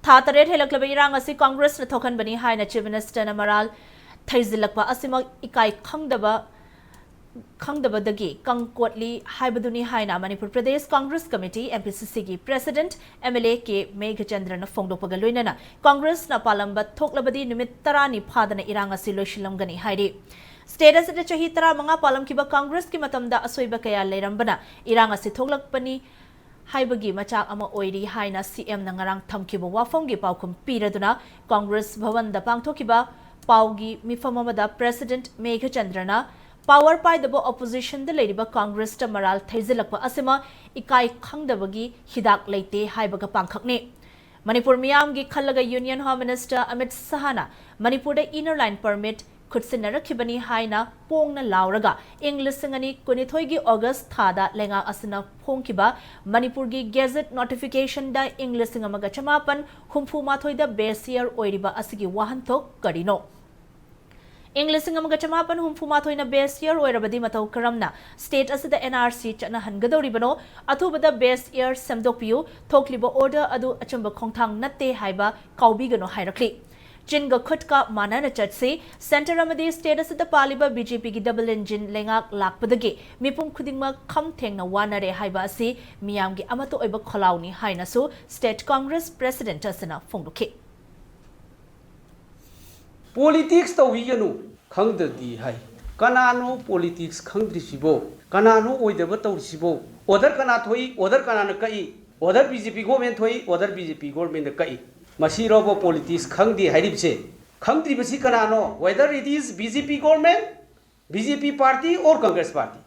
Tha taret helak labi irang asi Congress na thokan bani hai na Chief Minister na maral thaizilakpa asima ikai khangdaba dagi kangkotli haibaduni haina Manipur Pradesh Congress Committee Mpcc gi President MLA ke Meghachandra na fongdokpaga loinana Congress na palamba thoklabadi numit 10 phadana irang asi loishilamgani hairi Status ita chahi 10 palam kiba Congress ki matamda asoiba kaya leirambana irang asi thoklakpani haibagi machak ama oiri haina CM na ngarang thamkiba wafomgi paukum piraduna Congress Bhavan da pangthokiba paugi mifamamada President Meghachandra na Power by the opposition the lady Congress to Maral Thaizilakpa Asima Ikai Khangdabagi Hidak Leite Haibaga Pankakne. Manipur Miyamgi Kalaga Union Home Minister Amit Sahana Manipur the inner line permit could sinara kibani haina pongna lauraga English singani kunithoigi August thada lenga asina pongkiba Manipur gi gazette notification da English singamaga chamapan humpu mathoida base year oiriba asigi wahanthok karino. English singamaga chamapan humfumathoina base year oirabadi matau karamna state asida NRC chana hangadoribano athubada base year semdokpiu thokliba order adu achamba khongthang natte haiba kaubigano hairakli jinga khutka manana chatse center amadi state asida paliba BJP gi double engine lengak lakpadagi mipum khudingma kham thengna wanare haiba asi miyamgi amato oiba kholauni hainasu state congress president asana phongdokhi Politics to wiganu khangdadi hai kanano politics khangdri sibo kanano oidaba to sibo other kana thoi other kana kai other BJP government thoi other BJP government kai masi robo politics khangdi hairibse khangdri basi kanano whether it is BJP government BJP party or Congress party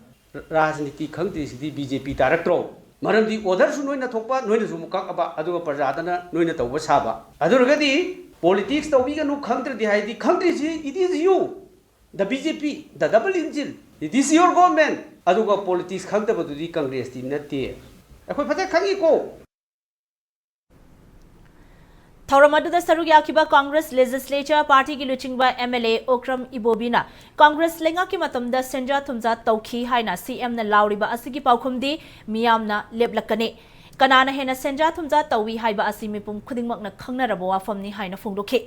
rajniti khangdri sidi BJP director maramdi other su noina thokpa noina su mukak aba aduga parjadana noina tawba saba adurgadi Politics to we no country the country it is you the BJP the double engine it is your government aduga politics country to the Congress team not there akoi phata khangi ko Thoramadu da Sarugya kiba Congress legislature party ki luchingba MLA Okram Ibobina Congress lenga ki matamda senja thumja tawkhi haina CM na lauriba asigi paukhumdi miyamna leblakane Kanana hena senja thumja tawi haiba asimi pum khudingmak na khangnarabo wafamni haina phongdokhi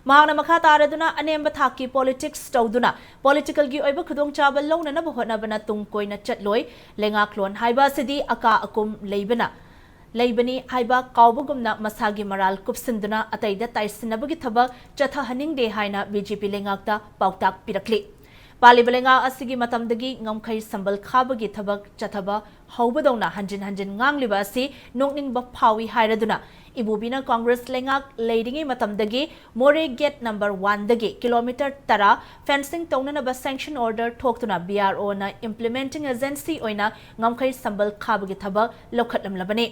mahana makha taraduna anemba thaki politics tawduna political gi oiba khudong chabal lawna na bohona bana tung koina chatloi lenga klon haiba sidi aka akum leibani haiba kaubugumna masagi maral kupsinduna ataida taisinabagi thaba chatha haningde haina BJP lengakta pautak pirakli Palibalenga asigi matamdagi ngamkai sambal khabagi thabak chathaba haubadona hanjin ngangliba asi nokning ba phawi hairaduna ibubina Congress lengak leadingi matamdagi more gate number 1 dagi kilometer tara fencing taunana ba sanction order thoktuna BRO na implementing agency oina ngamkai sambal khabagi thabak lokhatlamlabane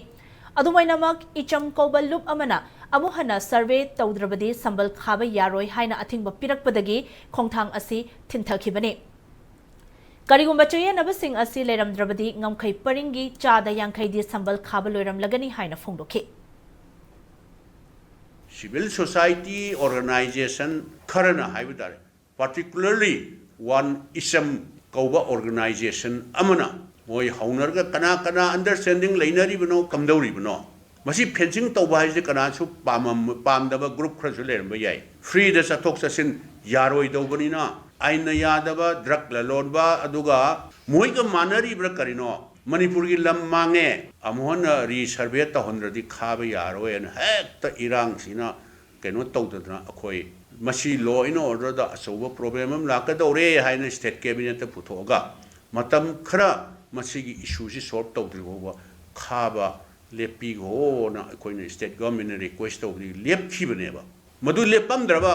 adumainamak icham kobal loop amana amuhana survey tawdrabadi sambal khaba yaroi haina athingba pirakpadagi khongthang asi thinthakibane karigumba chayanaba sing asi leramdrabadi ngamkhai paringi chada yankhai di sambal khaba loiram lagani haina phongdokhi Civil society organization kharana haibadare particularly one isam kauba organization amana moi haunarga kana understanding leinari bano kamdauri bano masi fencing tawba haise kana su pamdaba group khra su leramba yai free da sathok sasin yaroi dawbani na aina yadaba drug la lodba aduga moi ga manari bra karino Manipur gi lam mange amhon re survey ta honradi khaba yaroi en hekta irang sina keno tawdana akhoi masi law in order da asoba problem am la ka dore haina state cabinet ta puthoga matam khara masigi issue si solve tawdribo khaba lepi go na koina state government request tawdri lep khibane ba madu lepamdraba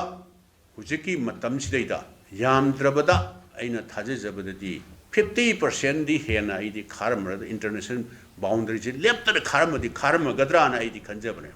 hujiki matam sidaida yamdrabada aina thajajabadadi 50% di hena idi kharamra international boundary ji lepta kharamadi kharamagadra na idi khanjabane